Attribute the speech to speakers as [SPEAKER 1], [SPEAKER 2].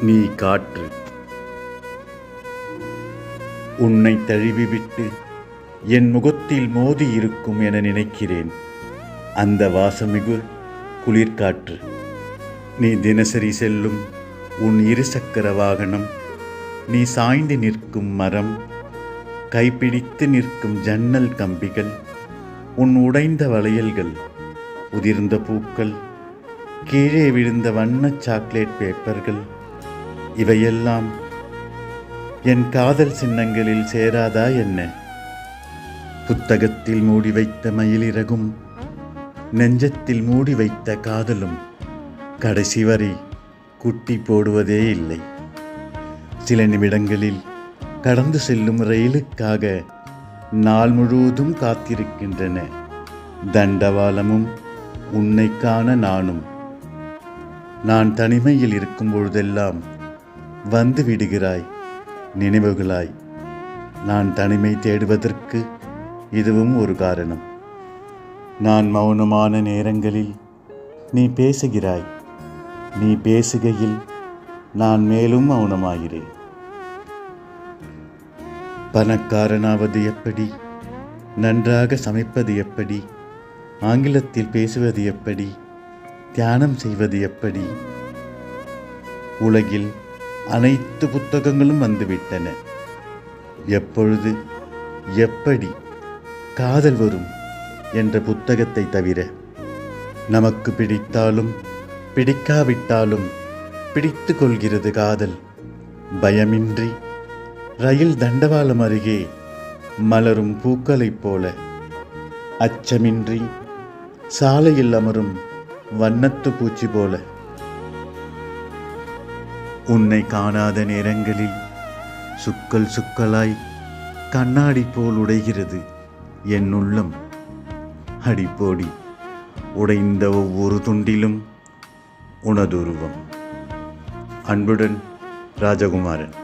[SPEAKER 1] நீ காற்று. உன்னை தழுவிவிட்டு என் முகத்தில் மோதி இருக்கும் என நினைக்கிறேன். அந்த வாசமிகு குளிர்காற்று. நீ தினசரி செல்லும் உன் இருசக்கர வாகனம், நீ சாய்ந்து நிற்கும் மரம், கைப்பிடித்து நிற்கும் ஜன்னல் கம்பிகள், உன் உடைந்த வளையல்கள், உதிர்ந்த பூக்கள், கீழே விழுந்த வண்ண சாக்லேட் பேப்பர்கள், இவையெல்லாம் என் காதல் சின்னங்களில் சேராதா என்ன? புத்தகத்தில் மூடி வைத்த மயிலிறகும், நெஞ்சத்தில் மூடி வைத்த காதலும் கடைசி வரை குட்டி போடுவதே இல்லை. சில நிமிடங்களில் கடந்து செல்லும் ரயிலுக்காக நாள் முழுவதும் காத்திருக்கின்றன. தண்டவாளமும் உன்னை காண நானும். நான் தனிமையில் இருக்கும் பொழுதெல்லாம் வந்து விடுகிறாய் நினைவுகளாய். நான் தனிமை தேடுவதற்கு இதுவும் ஒரு காரணம். நான் மௌனமான நேரங்களில் நீ பேசுகிறாய். நீ பேசுகையில் நான் மேலும் மௌனமாகிறேன். பணக்காரனாவது எப்படி, நன்றாக சமைப்பது எப்படி, ஆங்கிலத்தில் பேசுவது எப்படி, தியானம் செய்வது எப்படி? உலகில் அனைத்து புத்தகங்களும் வந்துவிட்டன. எப்பொழுது எப்படி காதல் வரும் என்ற புத்தகத்தை தவிர. நமக்கு பிடித்தாலும் பிடிக்காவிட்டாலும் பிடித்து கொள்கிறது காதல். பயமின்றி ரயில் தண்டவாளம் அருகே மலரும் பூக்களைப் போல, அச்சமின்றி சாலையில் அமரும் வண்ணத்து பூச்சி போல. உன்னை காணாத நேரங்களில் சுக்கல் சுக்கலாய் கண்ணாடி போல் உடைகிறது என் உள்ளம். அடிப்போடி, உடைந்த ஒவ்வொரு துண்டிலும் உனதுருவம். அன்புடன், ராஜகுமாரன்.